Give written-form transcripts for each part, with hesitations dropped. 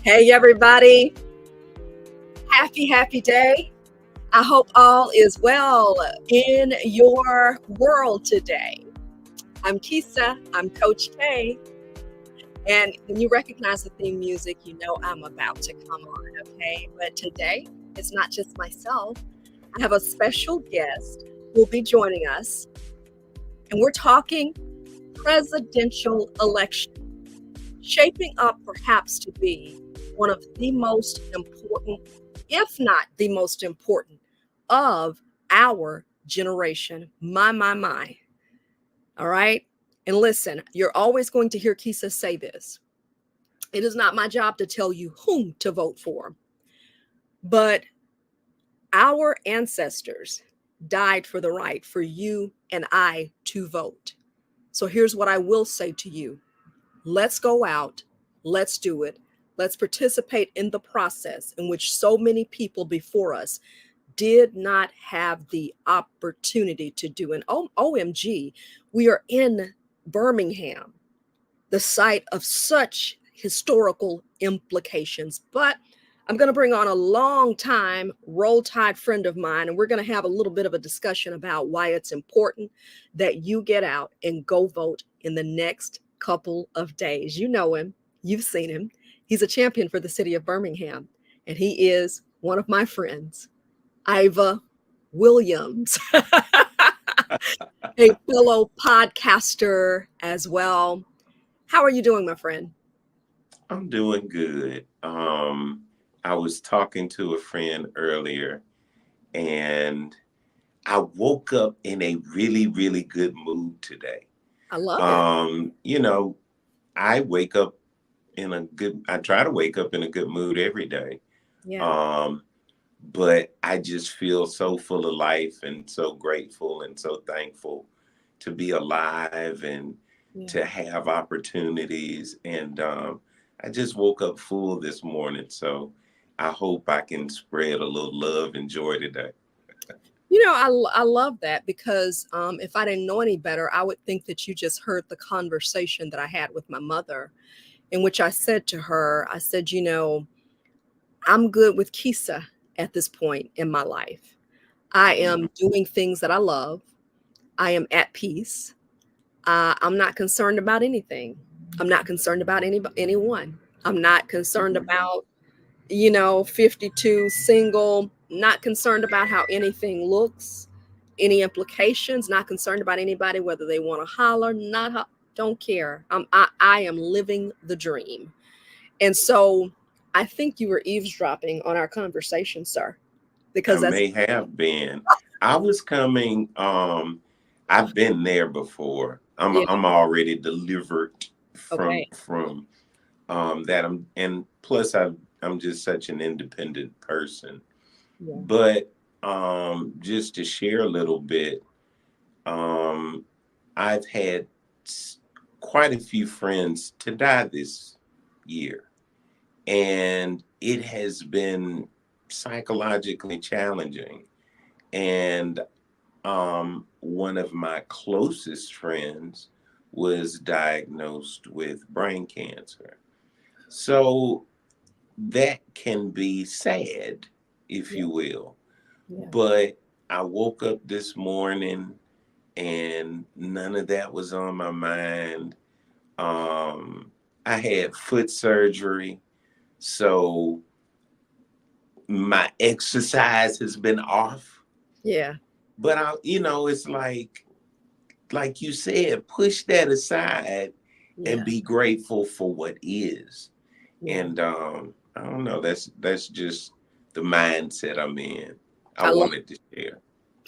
Hey, everybody. Happy day. I hope all is well in your world today. I'm Kisa. I'm Coach K. And when you recognize the theme music, you know I'm about to come on, okay? But today, it's not just myself. I have a special guest who will be joining us. And we're talking presidential election, shaping up perhaps to be one of the most important, if not the most important, of our generation. My. All right. And listen, you're always going to hear Kisa say this. It is not my job to tell you whom to vote for, but our ancestors died for the right for you and I to vote. So here's what I will say to you. Let's go out. Let's do it. Let's participate in the process in which so many people before us did not have the opportunity to do. And OMG, we are in Birmingham, the site of such historical implications. But I'm going to bring on a long time Roll Tide friend of mine, and we're going to have a little bit of a discussion about why it's important that you get out and go vote in the next couple of days. You know him. You've seen him. He's a champion for the city of Birmingham, and he is one of my friends, Iva Williams, a fellow podcaster as well. How are you doing, my friend? I'm doing good. I was talking to a friend earlier and I woke up in a really, really good mood today. I love it. You know, I try to wake up in a good mood every day. Yeah. But I just feel so full of life and so grateful and so thankful to be alive and to have opportunities. And I just woke up full this morning. So I hope I can spread a little love and joy today. You know, I love that because if I didn't know any better, I would think that you just heard the conversation that I had with my mother, in which I said to her, I said, you know, I'm good with Kisa at this point in my life. I am doing things that I love. I am at peace. I'm not concerned about anything. I'm not concerned about anyone. I'm not concerned about 52 single, not concerned about how anything looks, any implications, not concerned about anybody, whether they want to holler, don't care. I am living the dream. And so I think you were eavesdropping on our conversation, sir, I because that's may have been. I was coming, I've been there before. yeah, I'm already delivered from okay. that. And plus I'm just such an independent person. Yeah. But just to share a little bit, I've had quite a few friends to die this year, and it has been psychologically challenging. And one of my closest friends was diagnosed with brain cancer. So that can be sad, if Yeah. you will. Yeah. But I woke up this morning and none of that was on my mind. I had foot surgery, so my exercise has been off. Yeah. But it's like you said, push that aside and Yeah. be grateful for what is. Yeah. And I don't know, that's just the mindset I'm in. I I love wanted to share.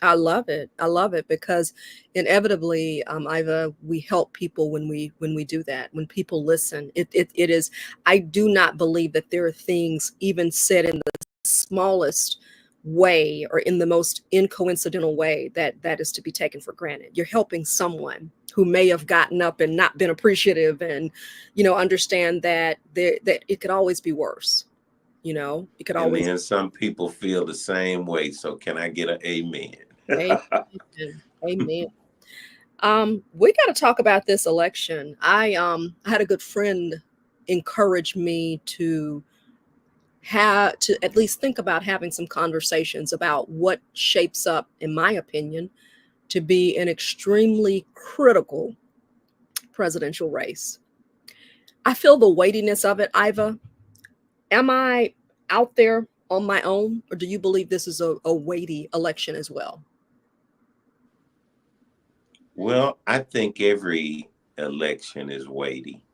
I love it. I love it because inevitably, Iva, we help people when we do that. When people listen, it is. I do not believe that there are things even said in the smallest way or in the most incoincidental way that is to be taken for granted. You're helping someone who may have gotten up and not been appreciative, and understand that it could always be worse. It could And always. then some people feel the same way. So can I get an amen? Amen. Amen. We got to talk about this election. I had a good friend encourage me to have to at least think about having some conversations about what shapes up, in my opinion, to be an extremely critical presidential race. I feel the weightiness of it, Iva. Am I out there on my own, or do you believe this is a weighty election as well? Well, I think every election is weighty,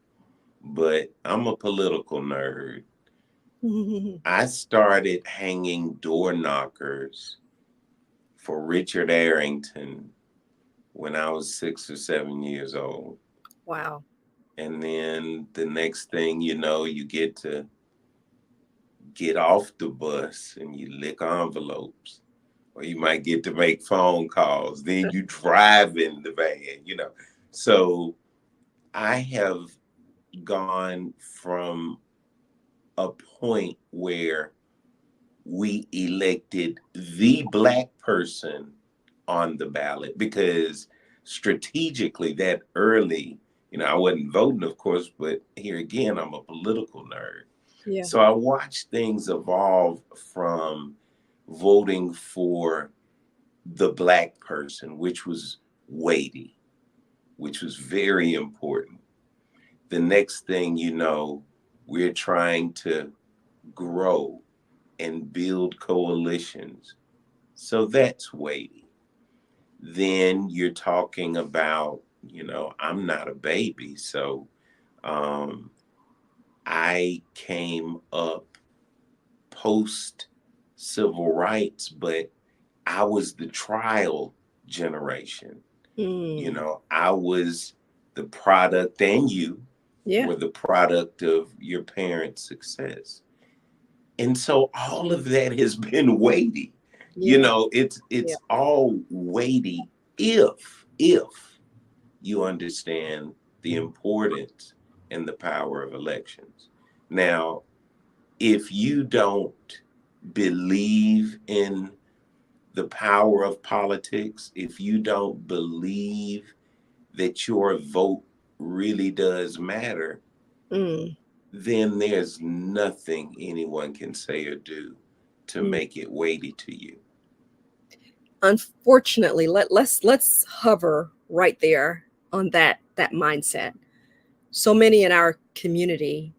but I'm a political nerd. I started hanging door knockers for Richard Arrington when I was 6 or 7 years old. Wow. And then the next thing you know, you get to get off the bus and you lick envelopes, or you might get to make phone calls. Then you drive in the van. So I have gone from a point where we elected the Black person on the ballot, because strategically that early, I wasn't voting, of course, but here again, I'm a political nerd. Yeah. So I watched things evolve from voting for the Black person, which was weighty, which was very important. The next thing you know, we're trying to grow and build coalitions. So that's weighty. Then you're talking about, I'm not a baby. So I came up post civil rights, but I was the trial generation. I was the product, and you were the product of your parents' success. And so all of that has been weighty. It's all weighty if you understand the importance and the power of elections. Now, if you don't believe in the power of politics, if you don't believe that your vote really does matter, then there's nothing anyone can say or do to make it weighty to you. Unfortunately, let's hover right there on that mindset. So many in our community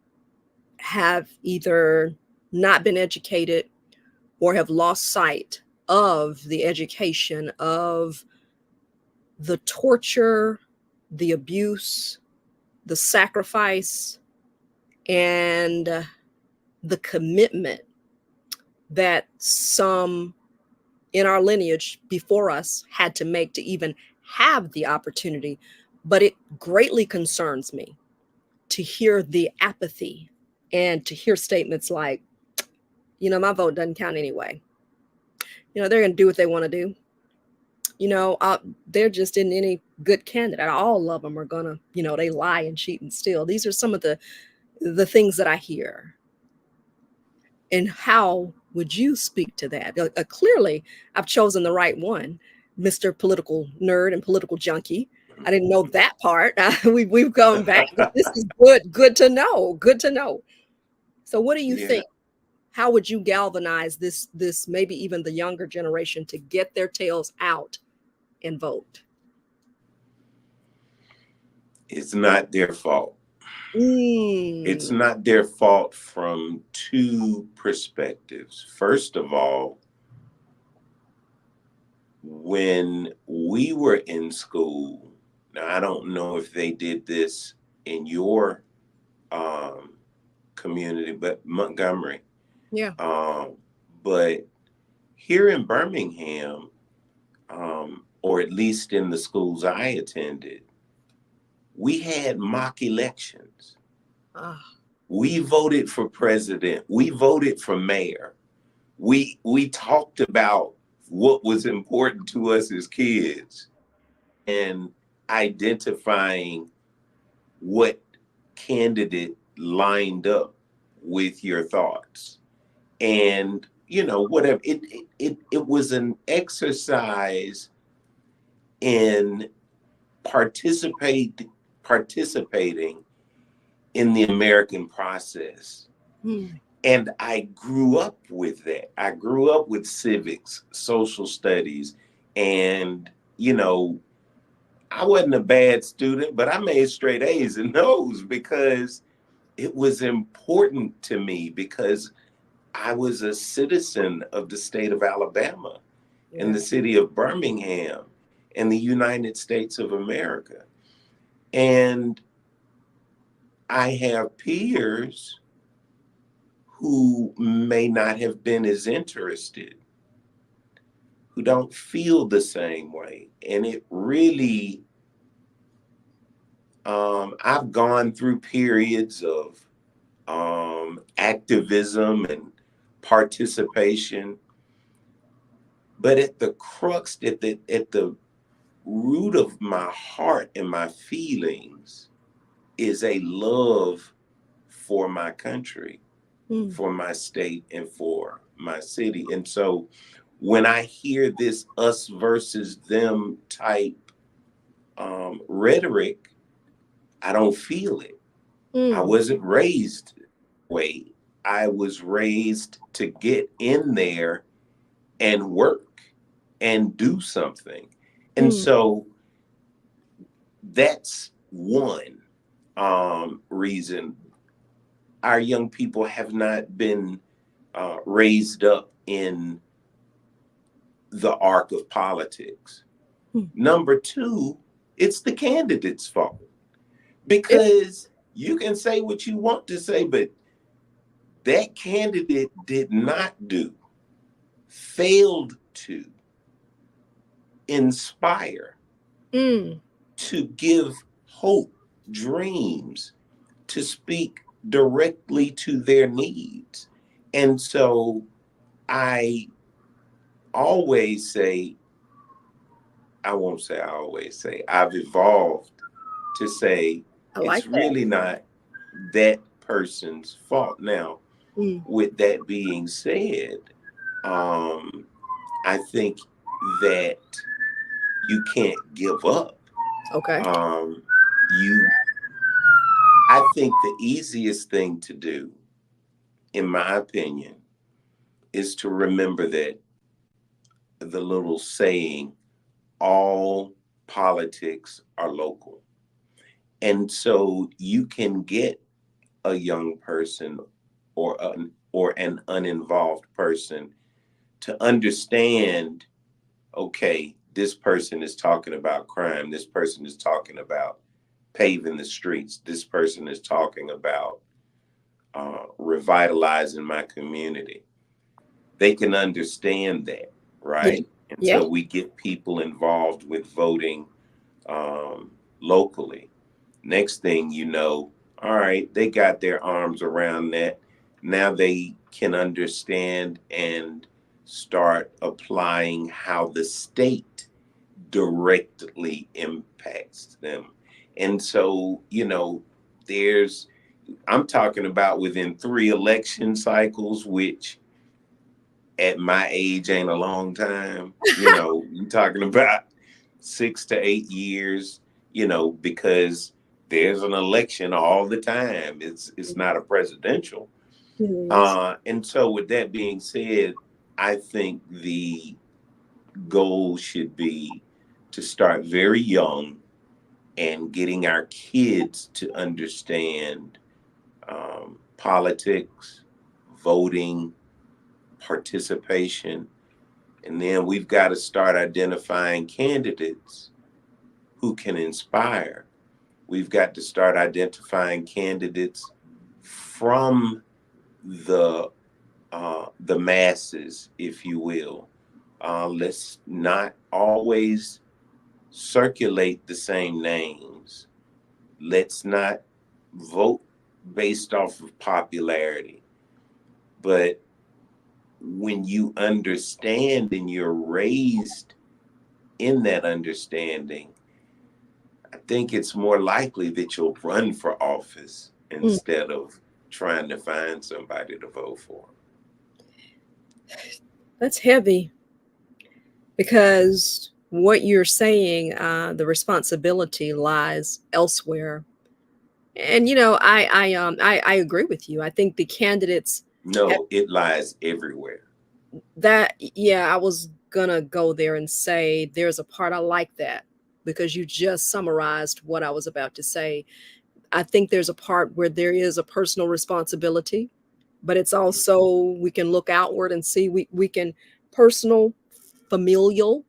have either not been educated or have lost sight of the education, of the torture, the abuse, the sacrifice, and the commitment that some in our lineage before us had to make to even have the opportunity. But it greatly concerns me to hear the apathy and to hear statements like, my vote doesn't count anyway. They're going to do what they want to do. They're just in any good candidate. All of them are going to, they lie and cheat and steal. These are some of the things that I hear. And how would you speak to that? Clearly, I've chosen the right one, Mr. Political Nerd and Political Junkie. I didn't know that part. We've gone back. This is good to know. Good to know. So what do you think? How would you galvanize this maybe even the younger generation to get their tails out and vote? It's not their fault. It's not their fault from two perspectives. First of all, when we were in school, now I don't know if they did this in your community, but Montgomery. Yeah. But here in Birmingham, or at least in the schools I attended, we had mock elections. We voted for president. We voted for mayor. We talked about what was important to us as kids and identifying what candidate lined up with your thoughts. And, whatever. It was an exercise in participating in the American process. And I grew up with that. I grew up with civics, social studies, and, I wasn't a bad student, but I made straight A's in those because it was important to me, because I was a citizen of the state of Alabama and Yeah. the city of Birmingham and the United States of America. And I have peers who may not have been as interested, who don't feel the same way. And it really, I've gone through periods of activism and participation, but at the crux, at the root of my heart and my feelings is a love for my country, Mm. for my state, and for my city. And so when I hear this us versus them type rhetoric, I don't feel it. I Mm. wasn't raised that way. I was raised to get in there and work and do something. And Mm. so that's one reason our young people have not been raised up in the arc of politics. Mm. Number two, it's the candidate's fault, It, because you can say what you want to say, but that candidate did not do, failed to inspire, mm. to give hope, dreams, to speak directly to their needs. And so I always say, I won't say I always say, I've evolved to say I it's like that. really not that person's fault. Now, Mm. with that being said, I think that you can't give up. Okay. Um, you, I think the easiest thing to do, in my opinion, is to remember that the little saying, all politics are local. And so you can get a young person or an uninvolved person to understand, okay, this person is talking about crime, this person is talking about paving the streets, this person is talking about revitalizing my community. They can understand that, Yeah. right? And Yeah. so we get people involved with voting locally. Next thing you know, all right, they got their arms around that. Now they can understand and start applying how the state directly impacts them. And so, there's, I'm talking about within 3 election cycles, which at my age ain't a long time. You're talking about 6 to 8 years, because there's an election all the time. It's not a presidential. Yes. And so with that being said, I think the goal should be to start very young and getting our kids to understand politics, voting, participation. And then we've got to start identifying candidates who can inspire. We've got to start identifying candidates from the masses, if you will. Let's not always circulate the same names. Let's not vote based off of popularity. But when you understand and you're raised in that understanding, I think it's more likely that you'll run for office Mm. instead of trying to find somebody to vote for. That's heavy because what you're saying, the responsibility lies elsewhere. And I agree with you. I think the candidates No, it lies everywhere. Yeah, I was gonna go there and say there's a part I like that because you just summarized what I was about to say. I think there's a part where there is a personal responsibility, but it's also we can look outward and see we can personal, familial.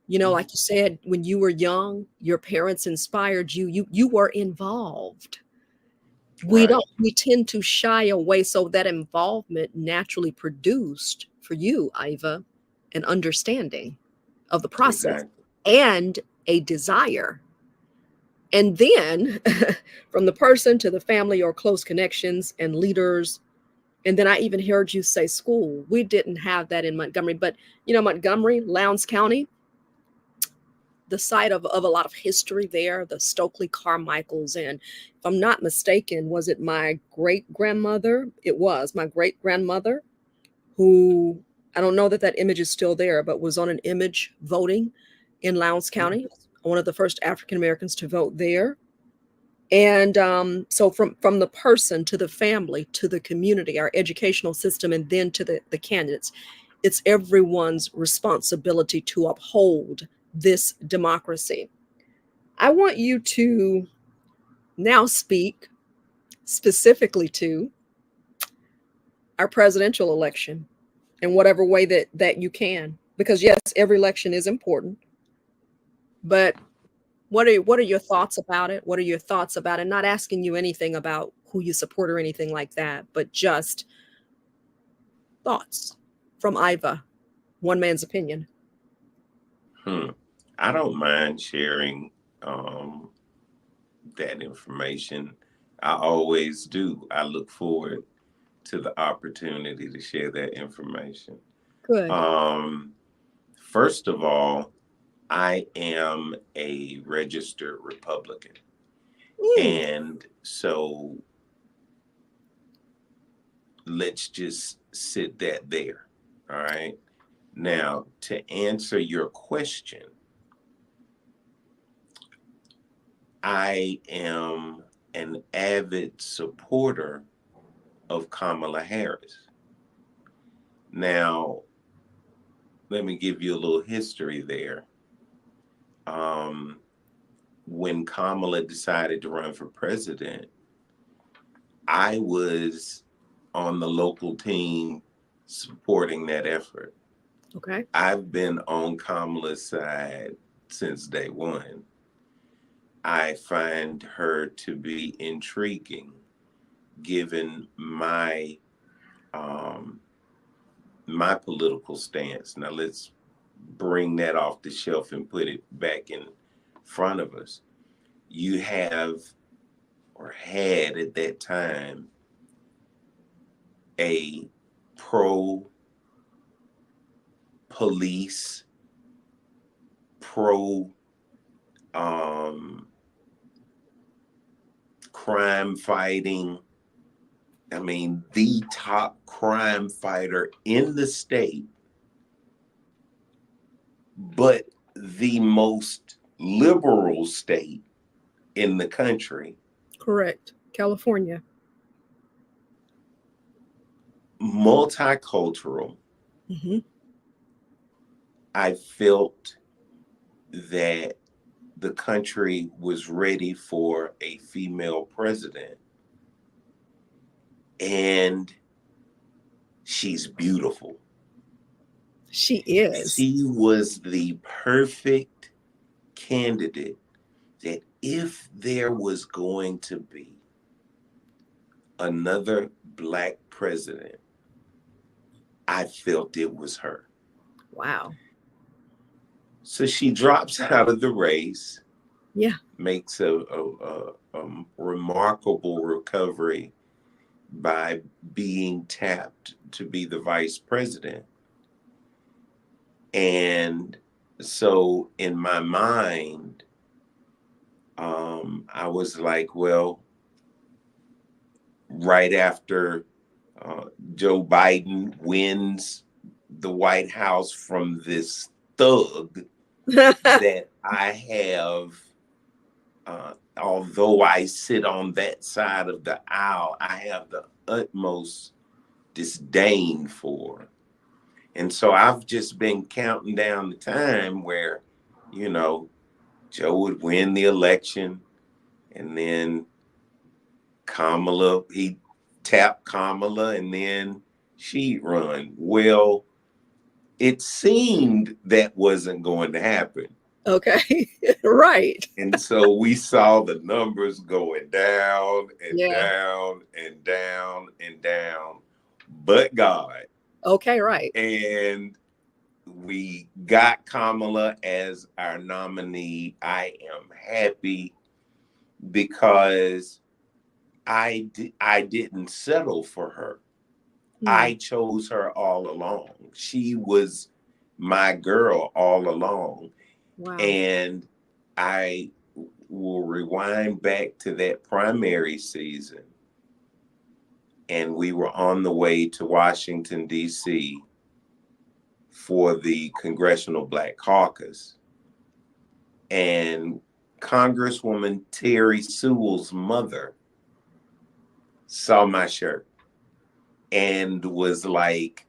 You know, like you said, when you were young, your parents inspired you. You were involved. Right. We tend to shy away, so that involvement naturally produced for you, Iva, an understanding of the process Exactly. and a desire. And then from the person to the family or close connections and leaders. And then I even heard you say school. We didn't have that in Montgomery, but you know, Montgomery, Lowndes County, the site of a lot of history there, the Stokely Carmichaels. And if I'm not mistaken, was it my great grandmother? It was my great grandmother who, I don't know that that image is still there, but was on an image voting in Lowndes Mhm. County, one of the first African Americans to vote there. And so from the person to the family to the community, our educational system, and then to the candidates, it's everyone's responsibility to uphold this democracy. I want you to now speak specifically to our presidential election in whatever way that you can. Because yes, every election is important, but what are your thoughts about it? What are your thoughts about it? Not asking you anything about who you support or anything like that, but just thoughts from Iva, one man's opinion. Hmm. I don't mind sharing um, that information. I always do. I look forward to the opportunity to share that information. Good. Um, First of all, I am a registered Republican. Mm, And so let's just sit that there. All right. Now, to answer your question, I am an avid supporter of Kamala Harris. Now, let me give you a little history there. Um, when Kamala decided to run for president, I was on the local team supporting that effort. okay. I've been on Kamala's side since day one. I find her to be intriguing given um, my political stance. Now let's bring that off the shelf and put it back in front of us. You have or had at that time a pro police, pro um, crime fighting. I mean, the top crime fighter in the state, but the most liberal state in the country, Correct. California. multicultural. Hmm. I felt that the country was ready for a female president. And she's beautiful. She is. She was the perfect candidate that if there was going to be another black president, I felt it was her. Wow. So she drops out of the race, Yeah. makes a remarkable recovery by being tapped to be the vice president. And so in my mind, I was like, well, right after uh, Joe Biden wins the White House from this thug that I have, although I sit on that side of the aisle, I have the utmost disdain for. And so I've just been counting down the time where, you know, Joe would win the election, and then Kamala, he tapped Kamala, and then she'd run. Well, it seemed that wasn't going to happen. Okay. Right. And so we saw the numbers going down and Yeah. down and down and down, but God. Okay, right. And we got Kamala as our nominee. I am happy because I didn't settle for her. I chose her all along. She was my girl all along. Wow. And I will rewind back to that primary season. And we were on the way to Washington, D.C. for the Congressional Black Caucus. And Congresswoman Terry Sewell's mother saw my shirt and was like,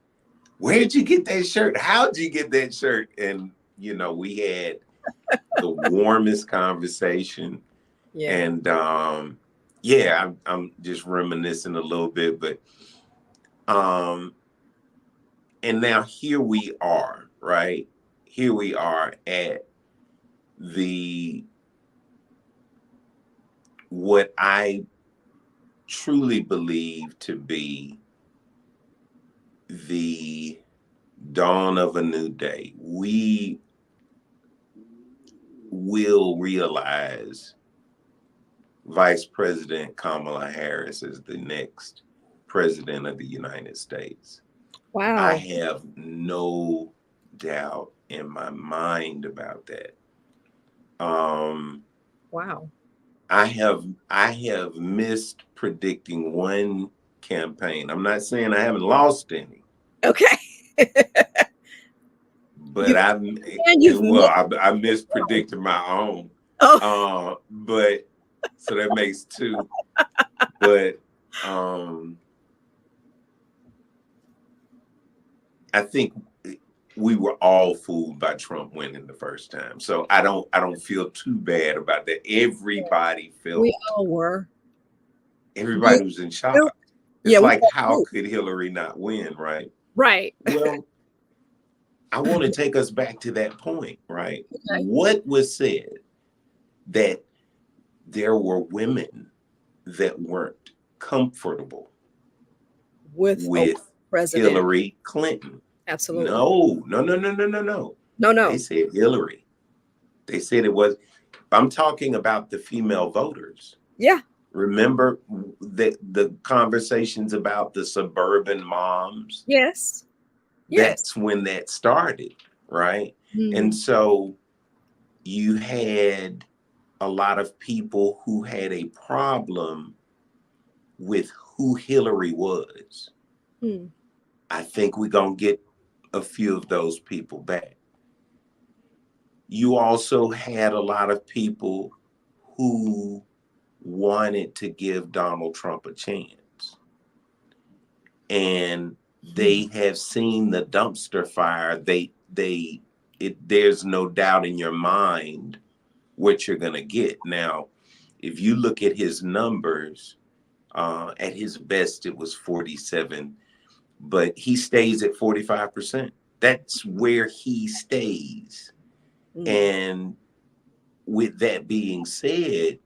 "Where'd you get that shirt? How'd you get that shirt?" And, you know, we had the warmest conversation. Yeah. And yeah, I'm just reminiscing a little bit, but and now here we are, right? Here we are at what I truly believe to be the dawn of a new day. We will realize Vice President Kamala Harris is the next president of the United States. Wow. I have no doubt in my mind about that. Wow. I have missed predicting one campaign. I'm not saying I haven't lost any. Okay. But I mispredicted my own. Oh. But so that makes two. But I think we were all fooled by Trump winning the first time. So I don't feel too bad about that. Everybody felt. We all were. Everybody was in shock. It's like, how could Hillary not win, right? Right. Well, I want to take us back to that point, right? Okay. What was said that there were women that weren't comfortable with Hillary Clinton? Absolutely. No. No. They said Hillary. They said it was. I'm talking about the female voters. Yeah. Remember the conversations about the suburban moms? Yes. That's when that started, right? And so you had a lot of people who had a problem with who Hillary was. I think we're going to get a few of those people back. You also had a lot of people who wanted to give Donald Trump a chance. And they have seen the dumpster fire. There's no doubt in your mind what you're going to get. Now, if you look at his numbers, at his best, it was 47, but he stays at 45%. That's where he stays. And with that being said,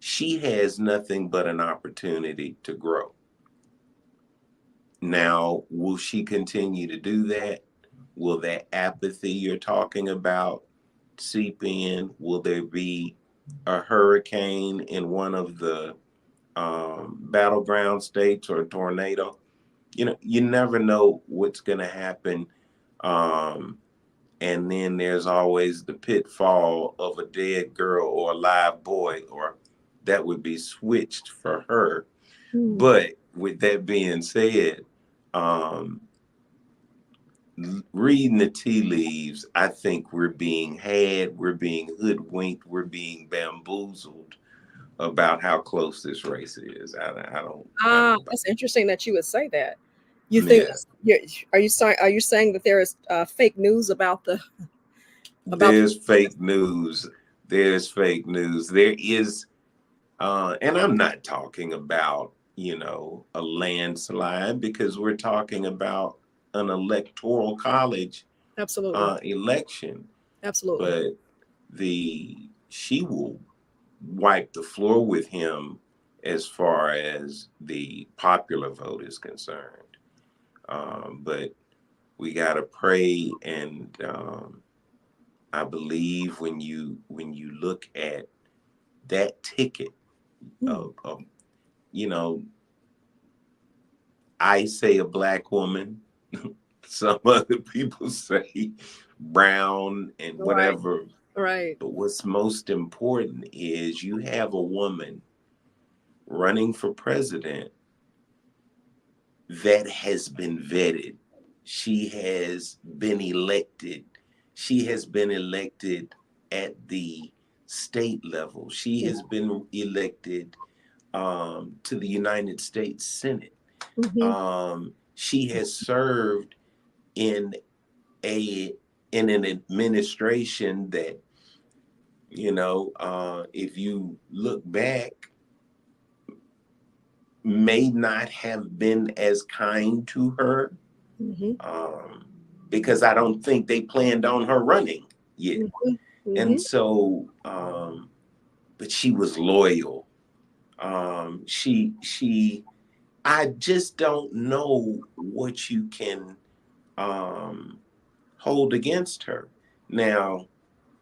she has nothing but an opportunity to grow. Now, will she continue to do that? Will that apathy you're talking about seep in? Will there be a hurricane in one of the battleground states or a tornado? You know, you never know what's going to happen. And then there's always the pitfall of a dead girl or a live boy, or that would be switched for her. But with that being said, reading the tea leaves, I think we're being hoodwinked, we're being bamboozled about how close this race is. I don't. That's interesting that you would say that. You think Yeah. are you saying that there is fake news about the about There's fake news. There's fake news. There is, and I'm not talking about, a landslide, because we're talking about an electoral college absolutely, election. absolutely. But she will wipe the floor with him as far as the popular vote is concerned. But we got to pray, and I believe when you look at that ticket Hmm. of you know I say a black woman, some other people say brown and All right, whatever. all right. But what's most important is you have a woman running for president that has been vetted. She has been elected. She has been elected at the state level. She has been elected to the United States Senate. Mm-hmm. She has served in a in an administration that, if you look back, may not have been as kind to her, Mm-hmm. um, because I don't think they planned on her running yet. Mm-hmm. Mm-hmm. And so, but she was loyal. I just don't know what you can um, hold against her. Now,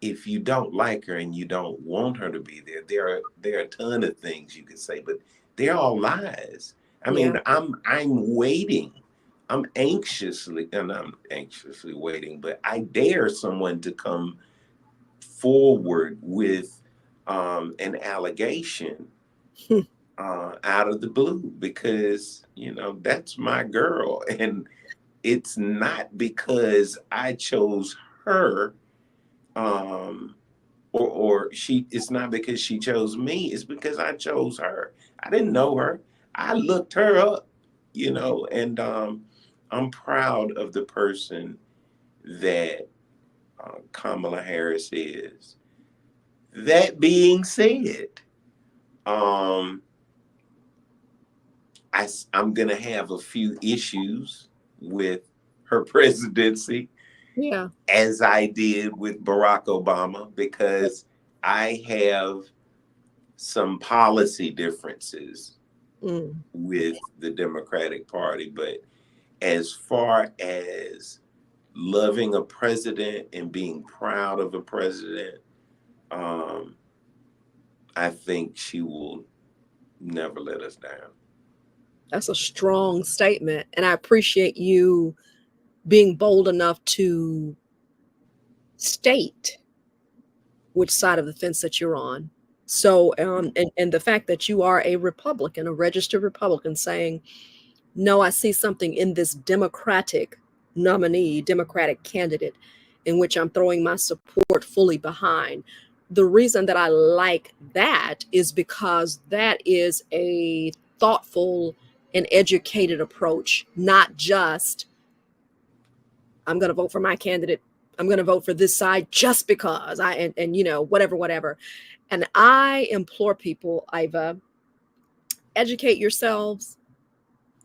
if you don't like her and you don't want her to be there, there are a ton of things you could say, but they're all lies. I Yeah. mean, I'm waiting. I'm anxiously waiting, but I dare someone to come forward with an allegation out of the blue, because that's my girl, and it's not because I chose her, um, or she. It's not because she chose me. It's because I chose her. I didn't know her. I looked her up, and I'm proud of the person that Kamala Harris is. That being said, um, I'm gonna have a few issues with her presidency, Yeah. as I did with Barack Obama, because I have some policy differences Mm. with the Democratic Party. But as far as loving a president and being proud of a president, um, I think she will never let us down. That's a strong statement, and I appreciate you being bold enough to state which side of the fence that you're on. So, and the fact that you are a Republican, a registered Republican, saying, no, I see something in this Democratic nominee, Democratic candidate, in which I'm throwing my support fully behind. The reason that I like that is because that is a thoughtful and educated approach, not just, I'm going to vote for my candidate. I'm going to vote for this side just because and whatever, whatever. And I implore people, Iva, educate yourselves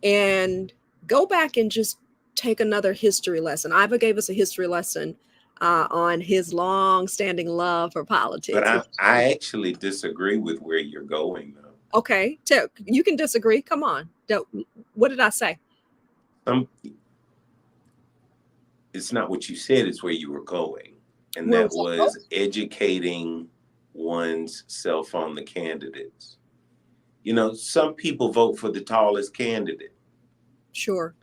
and go back and just take another history lesson. Iva gave us a history lesson on his long-standing love for But politics. I actually disagree with where you're going, though. Okay, you can disagree. Come on. What did I say? Some It's not what you said, it's where you were going. And Where that was I was going? educating one's self on the candidates. Some people vote for the tallest candidate. Sure,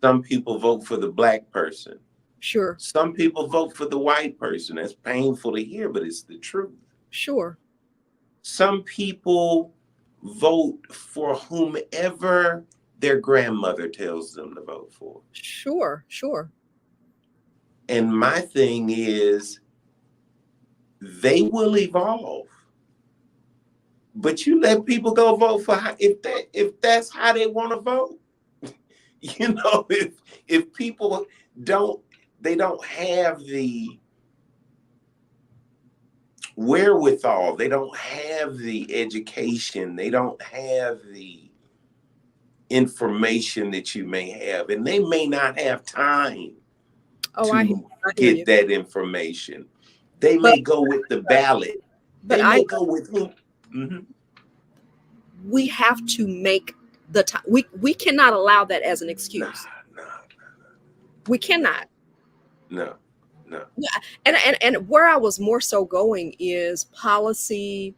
Some people vote for the black person. sure, Some people vote for the white person. That's painful to hear, but it's the truth. sure, Some people vote for whomever their grandmother tells them to vote for. sure, sure. And my thing is, they will evolve. But you let people go vote for if that's how they want to vote. You know, if people don't, they don't have the wherewithal, they don't have the education, they don't have the information that you may have, and they may not have time Oh, to I hear get you. that information. They But may go with the ballot. but They I may go with who. Mhm. we have to make the time. We cannot allow that as an Nah, excuse. nah, We cannot. no, no. Yeah, and where I was more so going is policy,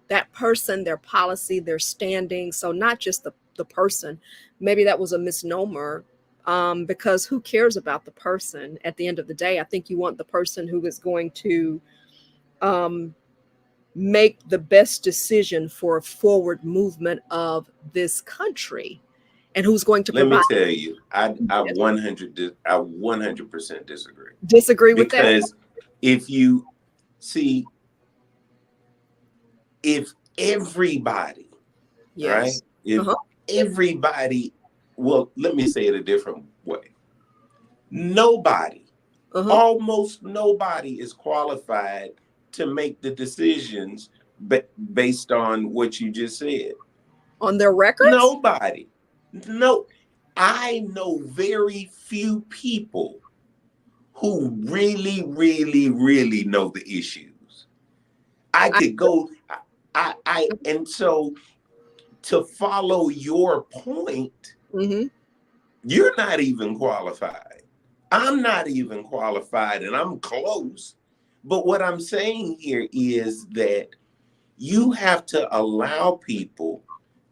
that person, their policy, their standing. So not just the person. Maybe that was a misnomer, because who cares about the person at the end of the day? I think you want the person who is going to um, make the best decision for a forward movement of this country, and who's going to Let me provide. tell you, I Yes. 100% disagree. Disagree with that? Because if you see, if everybody, right? Yes. If Uh-huh. everybody, well, let me say it a different way. Nobody, Uh-huh. almost nobody is qualified to make the decisions based on what you just said. On their records? Nobody. No, I know very few people who really, really, really know the issues. I I, could go, and so to follow your point, mhm. you're not even qualified. I'm not even qualified, and I'm close. But what I'm saying here is that you have to allow people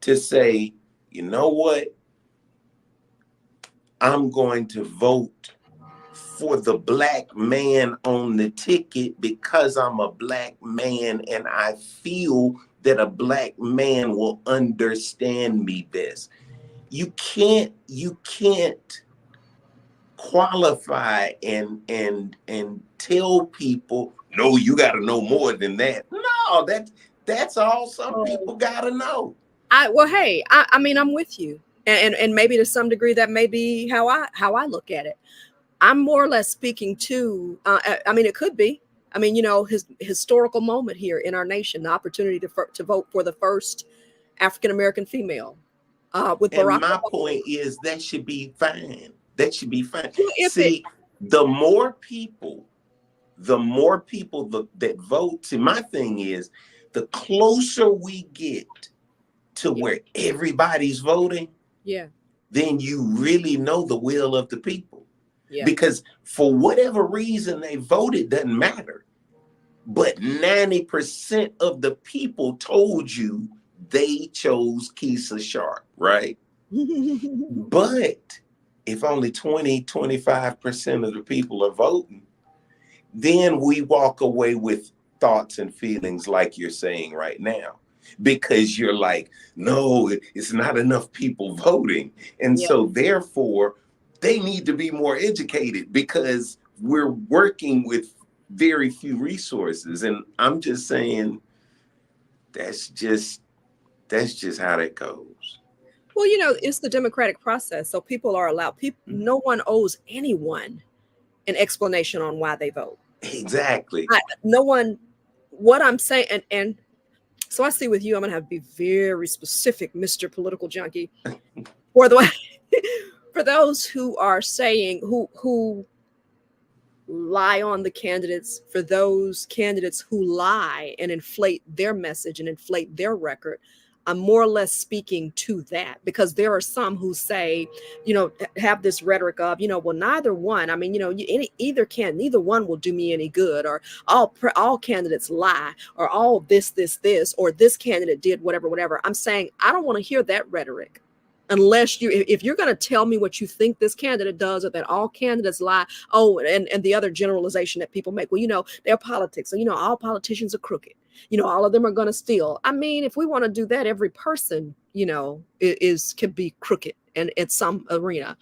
to say, you know what? I'm going to vote for the black man on the ticket because I'm a black man and I feel that a black man will understand me best. You can't qualify and tell people, no, you got to know more than that. No, that's all some Oh, people got to know. well, hey, I mean, I'm with you, and maybe to some degree that may be how I look at it. I'm more or less speaking to. I mean, it could be. I mean, his historical moment here in our nation, the opportunity to vote for the first African American female, with And Barack my Obama. point is that should be fine. That should be fine. Well, if it, See, the more people, that vote. See, my thing is, the closer we get to yeah, where everybody's voting, yeah, then you really know the will of the people. yeah. Because for whatever reason they voted doesn't matter. But 90% of the people told you they chose Keisha Sharp, right? But if only 20, 25% of the people are voting, then we walk away with thoughts and feelings like you're saying right now. Because you're like, no, it's not enough people voting. And Yeah. so therefore, they need to be more educated because we're working with very few resources. And I'm just saying that's just how that goes. Well, it's the democratic process, so people are allowed. No one owes anyone an explanation on why they vote. Exactly. No one. What I'm saying, and so I see with you, I'm gonna have to be very specific, Mr. Political Junkie, for the for those who are saying who lie on the candidates, for those candidates who lie and inflate their message and inflate their record. I'm more or less speaking to that, because there are some who say, have this rhetoric of, well, neither one. I mean, neither one will do me any good, or all candidates lie, or all this, or this candidate did whatever, whatever. I'm saying I don't want to hear that rhetoric. Unless if you're going to tell me what you think this candidate does, or that all candidates lie. Oh, and the other generalization that people make, well, they're politics. So, all politicians are crooked. All of them are going to steal. I mean, if we want to do that, every person, can be crooked and at some arena.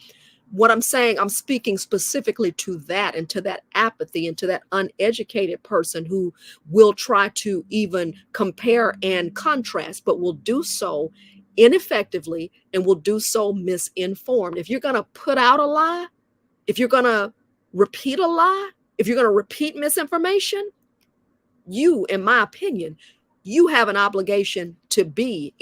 What I'm saying, I'm speaking specifically to that, and to that apathy, and to that uneducated person who will try to even compare and contrast, but will do so ineffectively and will do so misinformed. If you're going to put out a lie, if you're going to repeat a lie, if you're going to repeat misinformation, you, in my opinion, you have an obligation to be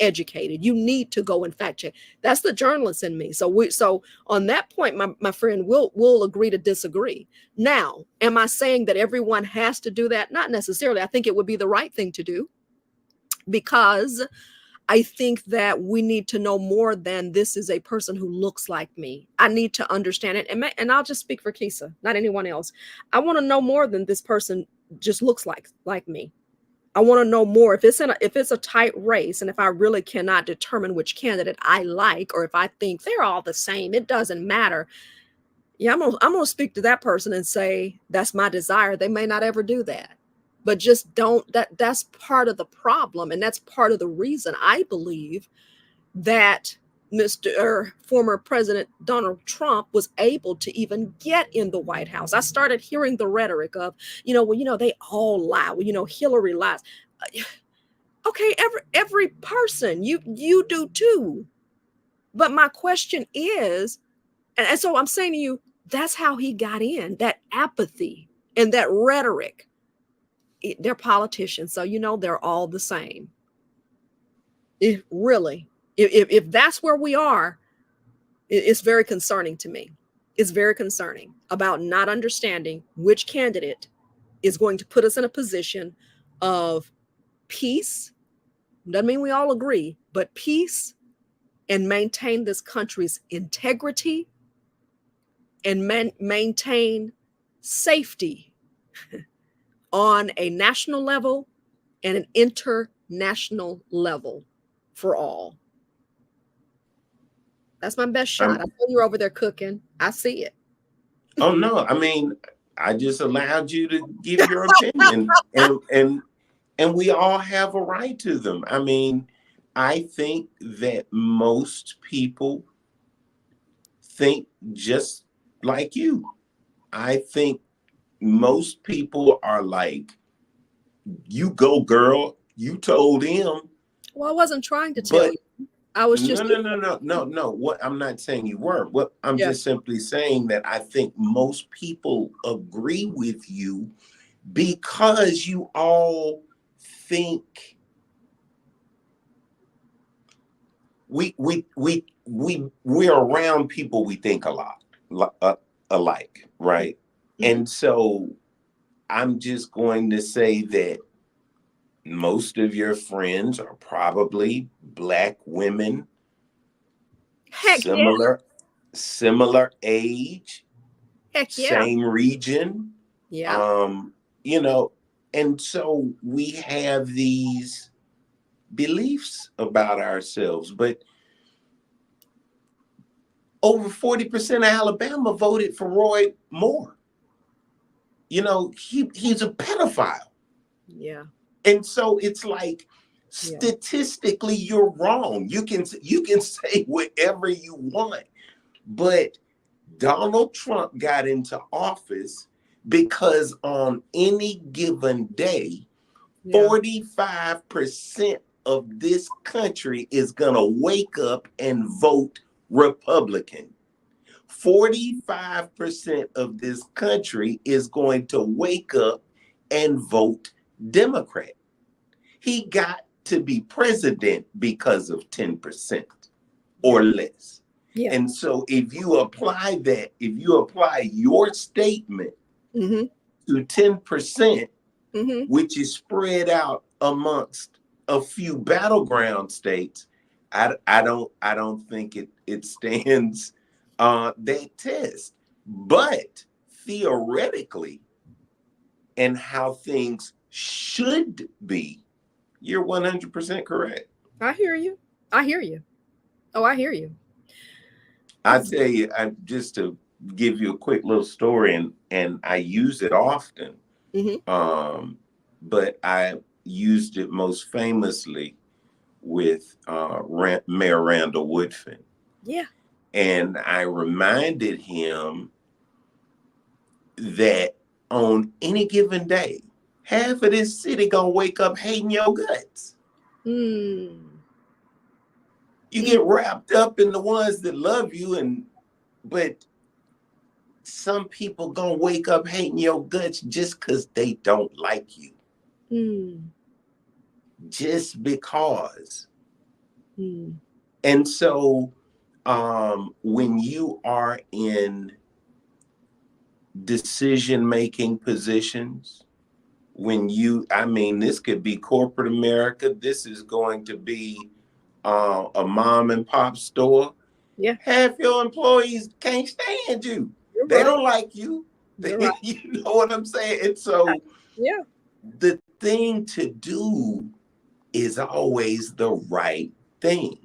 educated. You need to go and fact check. That's the journalist in me. So on that point, my friend, we'll agree to disagree. Now, am I saying that everyone has to do that? Not necessarily. I think it would be the right thing to do, because I think that we need to know more than this is a person who looks like me. I need to understand it. And I'll just speak for Kisa, not anyone else. I want to know more than this person just looks like me. I want to know more. If it's a tight race, and if I really cannot determine which candidate I like, or if I think they're all the same, it doesn't matter. Yeah, I'm gonna speak to that person and say that's my desire. They may not ever do that, but just don't. That's part of the problem, and that's part of the reason I believe that former President Donald Trump was able to even get in the White House. I started hearing the rhetoric of, they all lie. Well, Hillary lies. Okay, every person, you do too. But my question is, and so I'm saying to you, that's how he got in, that apathy and that rhetoric. They're politicians, so they're all the same. If that's where we are, it's very concerning to me. It's very concerning about not understanding which candidate is going to put us in a position of peace. Doesn't mean we all agree, but peace, and maintain this country's integrity, and maintain safety on a national level and an international level for all. That's my best shot. I know you're over there cooking. I see it. Oh no, I mean, I just allowed you to give your opinion, and we all have a right to them. I mean, I think that most people think just like you. I think most people are like, you go, girl. You told him. Well, I wasn't trying to tell you. I was just no. What I'm not saying you weren't. What I'm just simply saying that I think most people agree with you because you all think we're around people we think a lot alike, right? Mm-hmm. And so I'm just going to say that most of your friends are probably Black women, similar age, same region. Yeah. And so we have these beliefs about ourselves, but over 40% of Alabama voted for Roy Moore. He's a pedophile. Yeah. And so it's like, statistically, you're wrong. You can say whatever you want, but Donald Trump got into office because on any given day, 45% of this country is going to wake up and vote Republican. 45% of this country is going to wake up and vote Democrat. He got to be president because of 10% or less. Yeah. And so if you apply your statement to 10%, which is spread out amongst a few battleground states, I don't think it stands that test. But theoretically, and how things should be, you're 100% correct. I hear you. Oh, I hear you. I tell you, just to give you a quick little story, and I use it often, but I used it most famously with Mayor Randall Woodfin. Yeah. And I reminded him that on any given day, half of this city gonna wake up hating your guts. You get wrapped up in the ones that love you, but some people gonna wake up hating your guts just because they don't like you. Just because. And so when you are in decision-making positions, this could be corporate America, this is going to be a mom and pop store. Yeah. Half your employees can't stand you. They don't like you. Right. You know what I'm saying? And so yeah, the thing to do is always the right thing.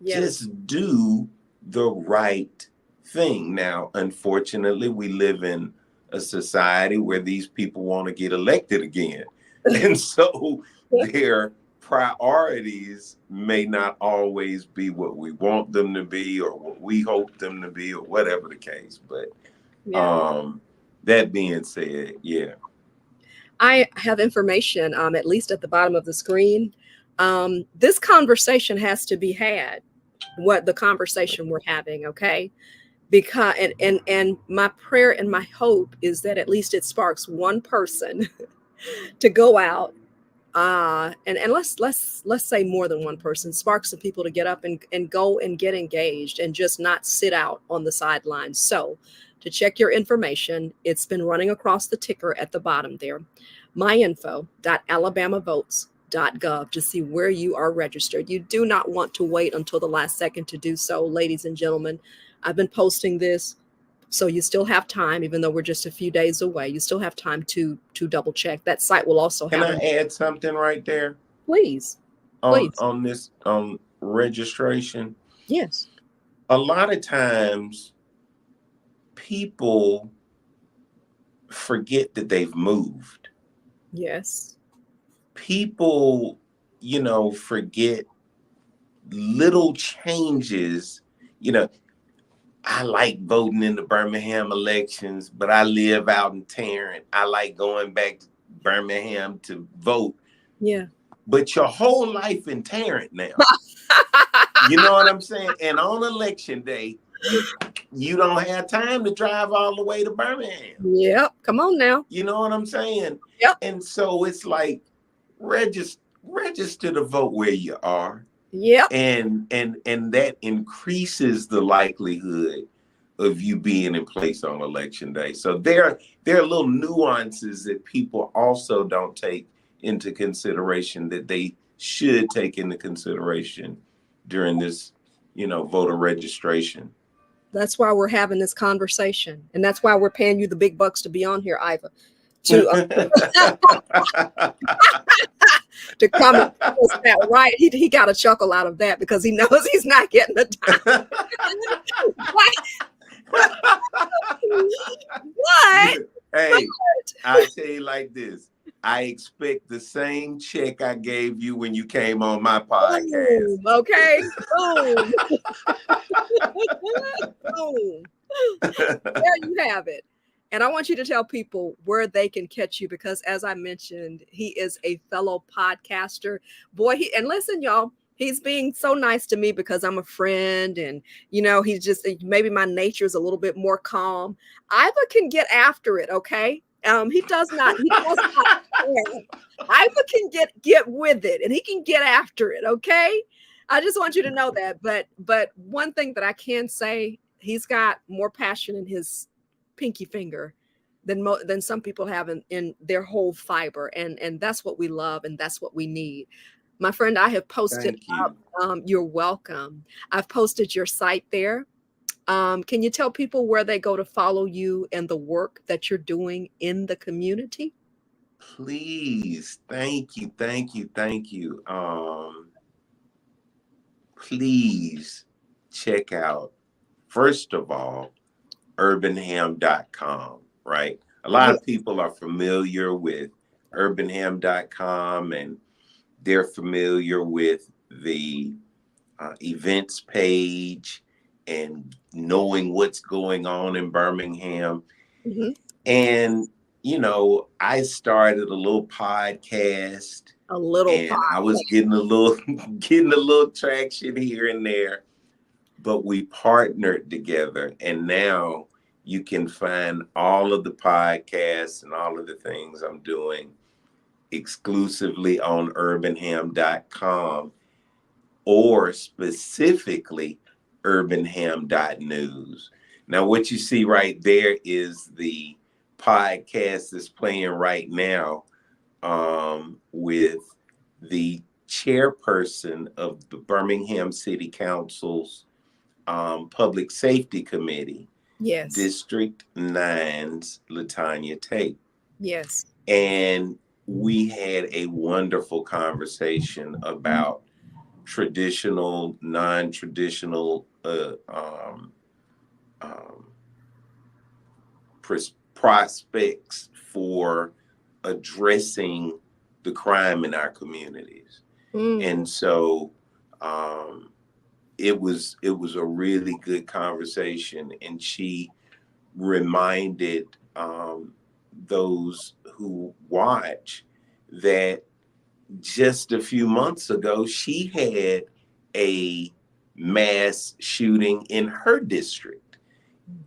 Yes. Just do the right thing. Now, unfortunately, we live in a society where these people want to get elected again. And so their priorities may not always be what we want them to be or what we hope them to be or whatever the case. But that being said, yeah. I have information, at least at the bottom of the screen. This conversation has to be had, what the conversation we're having, okay? Because and my prayer and my hope is that at least it sparks one person to go out, and let's say more than one person, spark some people to get up and go and get engaged and just not sit out on the sidelines. So to check your information, it's been running across the ticker at the bottom there, myinfo.alabamavotes.gov, to see where you are registered. You do not want to wait until the last second to do so, ladies and gentlemen. I've been posting this, so you still have time, even though we're just a few days away. You still have time to double check. That site will also have. Can I add something right there? Please. On this registration. Yes. A lot of times people forget that they've moved. Yes. People, forget little changes. I like voting in the Birmingham elections, but I live out in Tarrant. I like going back to Birmingham to vote. Yeah. But your whole life in Tarrant now. You know what I'm saying? And on election day, you don't have time to drive all the way to Birmingham. Yep. Come on now. You know what I'm saying? Yep. And so it's like register to vote where you are. Yep. And that increases the likelihood of you being in place on election day. So there are little nuances that people also don't take into consideration that they should take into consideration during this, voter registration. That's why we're having this conversation. And that's why we're paying you the big bucks to be on here, Iva. To come and tell us that, right? He got a chuckle out of that because he knows he's not getting the time. What? Hey, I tell you like this. I expect the same check I gave you when you came on my podcast. Boom, okay. Boom. Boom. There you have it. And I want you to tell people where they can catch you, because as I mentioned, he is a fellow podcaster. Boy, and listen, y'all, he's being so nice to me because I'm a friend, and he's just, maybe my nature is a little bit more calm. Iva can get after it, okay? He does not. Iva can get with it, and he can get after it, okay? I just want you to know that. But one thing that I can say, he's got more passion in his pinky finger than some people have in their whole fiber, and that's what we love, and that's what we need. My friend, I have posted up. You're welcome. I've posted your site there. Can you tell people where they go to follow you and the work that you're doing in the community? Please. Thank you. Please check out, first of all, urbanham.com, right? A lot of people are familiar with urbanham.com, and they're familiar with the events page and knowing what's going on in Birmingham. Mm-hmm. And, I started a little podcast A little And I was getting a little getting a little traction here and there, but we partnered together, and now you can find all of the podcasts and all of the things I'm doing exclusively on urbanham.com, or specifically urbanham.news. Now, what you see right there is the podcast that's playing right now, with the chairperson of the Birmingham City Council's Public Safety Committee, Yes. District 9's Latanya Tate. Yes. And we had a wonderful conversation about traditional, non-traditional prospects for addressing the crime in our communities. And so it was a really good conversation, and she reminded those who watch that just a few months ago she had a mass shooting in her district.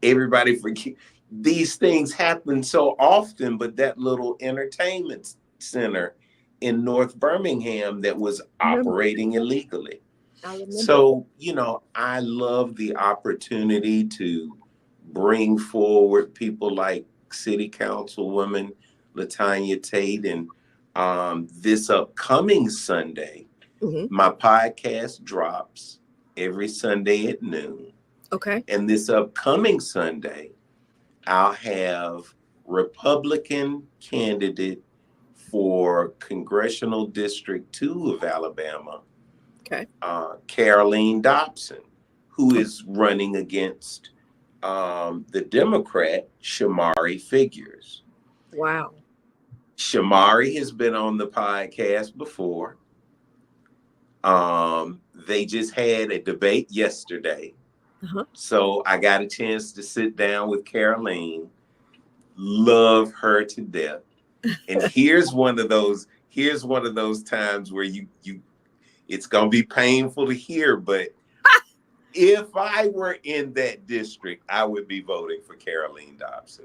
Everybody forget these things happen so often, but that little entertainment center in North Birmingham that was operating illegally. So, I love the opportunity to bring forward people like City Councilwoman Latanya Tate. And this upcoming Sunday, my podcast drops every Sunday at noon. Okay. And this upcoming Sunday, I'll have Republican candidate for Congressional District 2 of Alabama, Caroline Dobson, who is running against the Democrat Shamari Figures. Wow. Shamari has been on the podcast before. They just had a debate yesterday. So I got a chance to sit down with Caroline. Love her to death. And here's one of those times where you it's gonna be painful to hear, but if I were in that district, I would be voting for Caroline Dobson.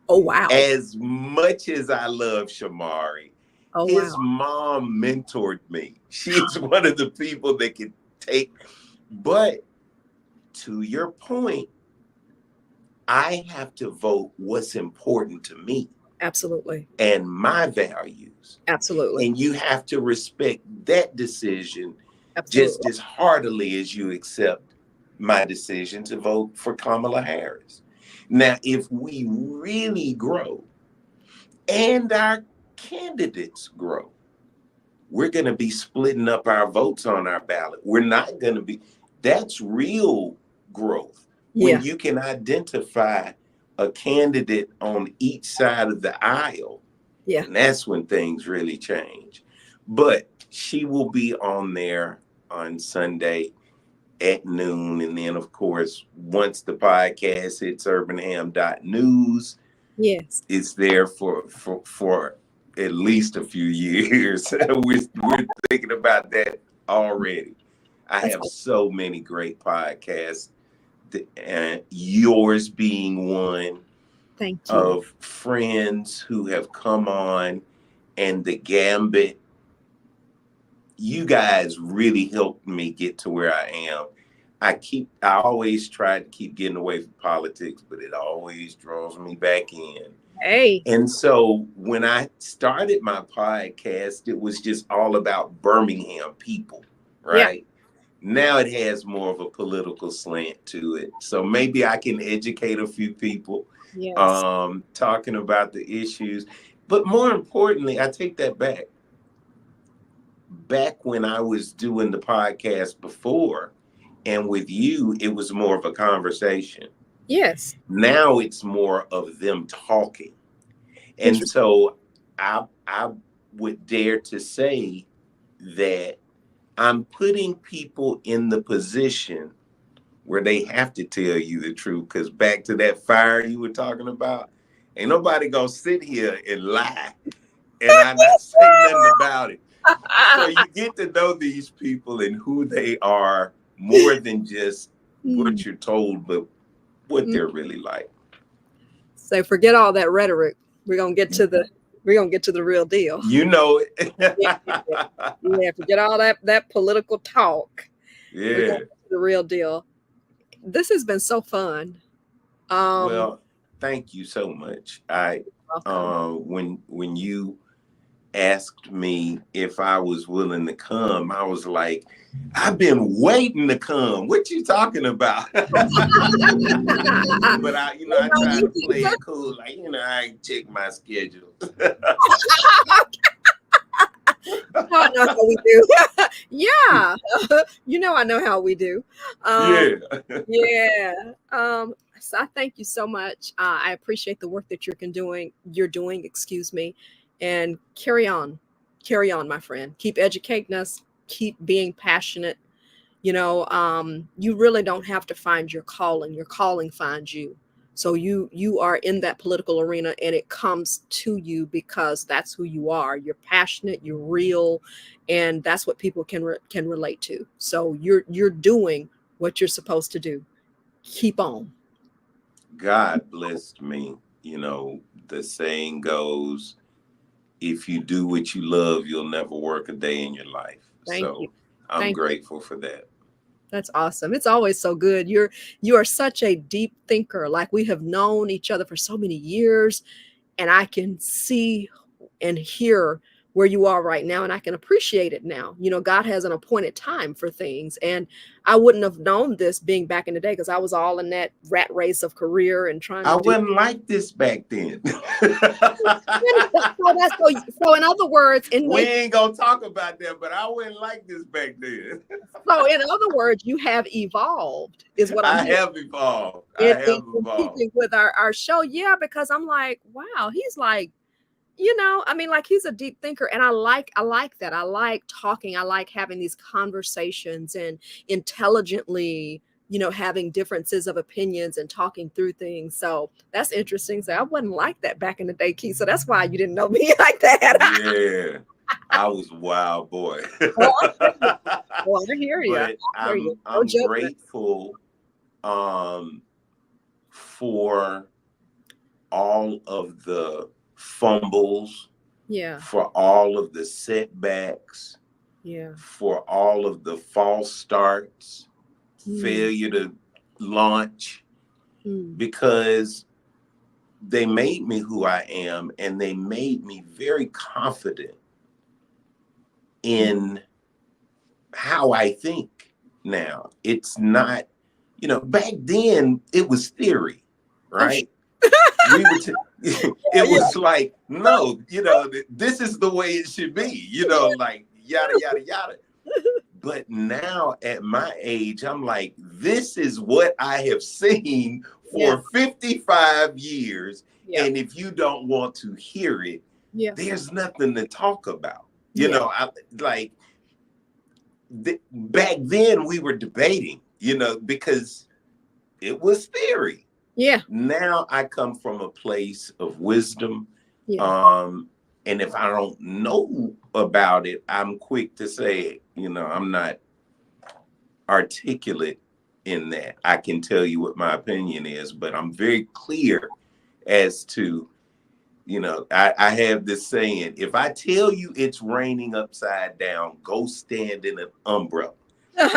Oh, wow. As much as I love Shamari, his mom mentored me. She's one of the people that can take, but to your point, I have to vote what's important to me. Absolutely. And my values. Absolutely. And you have to respect that decision just as heartily as you accept my decision to vote for Kamala Harris. Now, if we really grow and our candidates grow, we're going to be splitting up our votes on our ballot. We're not going to be, that's real growth. When you can identify a candidate on each side of the aisle, and that's when things really change. But she will be on there on Sunday at noon. And then, of course, once the podcast hits urbanham.news, it's there for at least a few years. We're thinking about that already. I have so many great podcasts, and yours being one. Thank you. Of friends who have come on, and the Gambit. You guys really helped me get to where I am. I always try to keep getting away from politics, but it always draws me back in. Hey. And so when I started my podcast, it was just all about Birmingham people, right? Now it has more of a political slant to it. So maybe I can educate a few people talking about the issues. But more importantly, I take that back. Back when I was doing the podcast before, and with you, it was more of a conversation. Yes. Now it's more of them talking. And so I would dare to say that I'm putting people in the position where they have to tell you the truth. Because back to that fire you were talking about, ain't nobody gonna sit here and lie and I not say nothing about it. So you get to know these people and who they are more than just Mm, what you're told, but what mm. they're really like. So forget all that rhetoric. We're gonna get to the real deal. You know it. Yeah, yeah. Forget all that political talk. We're gonna Yeah. get to the real deal. This has been so fun. Um, Well, thank you so much. welcome. When you asked me if I was willing to come, I was like, I've been waiting to come. What you talking about? But I try to play it cool. Like, I check my schedule. I know how we do. Yeah. I know how we do. Yeah. Yeah. So I thank you so much. I appreciate the work that you're doing, excuse me, and carry on, my friend. Keep educating us, keep being passionate. You really don't have to find your calling finds you. So you are in that political arena, and it comes to you because that's who you are. You're passionate, you're real, and that's what people can relate to. So you're doing what you're supposed to do. Keep on. God blessed me. The saying goes, if you do what you love, you'll never work a day in your life. Thank you. So I'm Thank you. grateful for that. That's awesome. It's always so good. You are such a deep thinker. Like, we have known each other for so many years, and I can see and hear where you are right now, and I can appreciate it now. God has an appointed time for things, and I wouldn't have known this being back in the day, because I was all in that rat race of career and trying I to do. wasn't like this back then. So in other words, We ain't gonna talk about that, but I wasn't like this back then. you have evolved, is what I'm I hearing. have evolved. I In have evolved. keeping with our show, yeah, because I'm like, wow, he's like, like, he's a deep thinker, and I like that. I like talking. I like having these conversations and intelligently, having differences of opinions and talking through things. So that's interesting. So I wasn't like that back in the day, Keith. So that's why you didn't know me like that. Yeah, I was a wild boy. Well, I hear you. I But hear you. No I'm judgment. grateful for all of the fumbles, Yeah. for all of the setbacks, Yeah. for all of the false starts, Mm, failure to launch, mm, because they made me who I am, and they made me very confident in how I think now. It's not, back then it was theory, oh, right? We were, it yeah. was like, no, this is the way it should be, like yada, yada, yada. But now at my age, I'm like, this is what I have seen Yeah. for 55 years. Yeah. And if you don't want to hear it, Yeah. there's nothing to talk about. Yeah. I like back then we were debating, because it was theory. Yeah. Now I come from a place of wisdom. Yeah. And if I don't know about it, I'm quick to say, I'm not articulate in that. I can tell you what my opinion is, but I'm very clear as to, I have this saying, if I tell you it's raining upside down, go stand in an umbrella,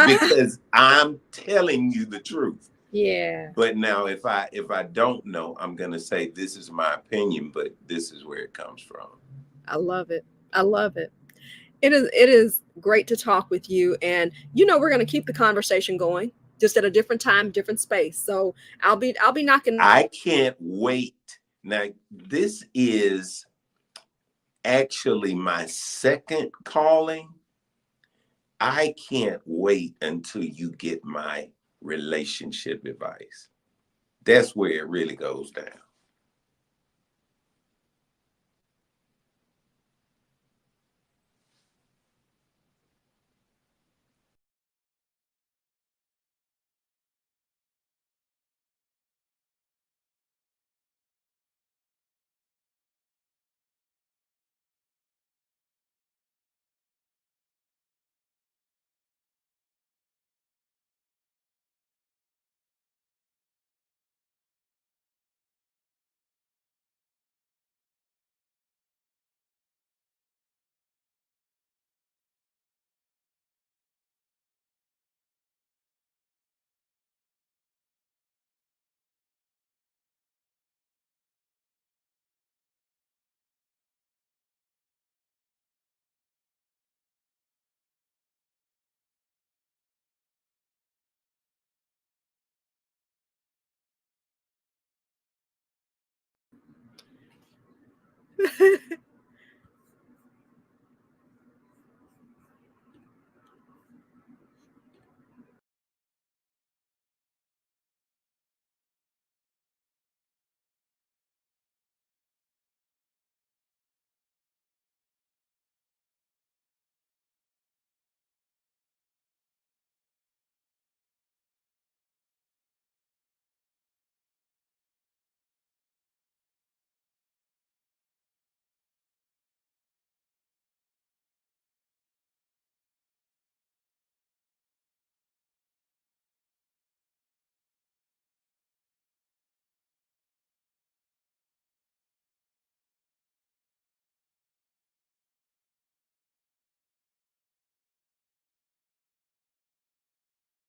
because I'm telling you the truth. Yeah. But now if I don't know, I'm going to say this is my opinion, but this is where it comes from. I love it. I love it. It is great to talk with you, and we're going to keep the conversation going, just at a different time, different space. So I'll be knocking. I can't wait. Now, this is actually my second calling. I can't wait until you get my relationship advice. That's where it really goes down.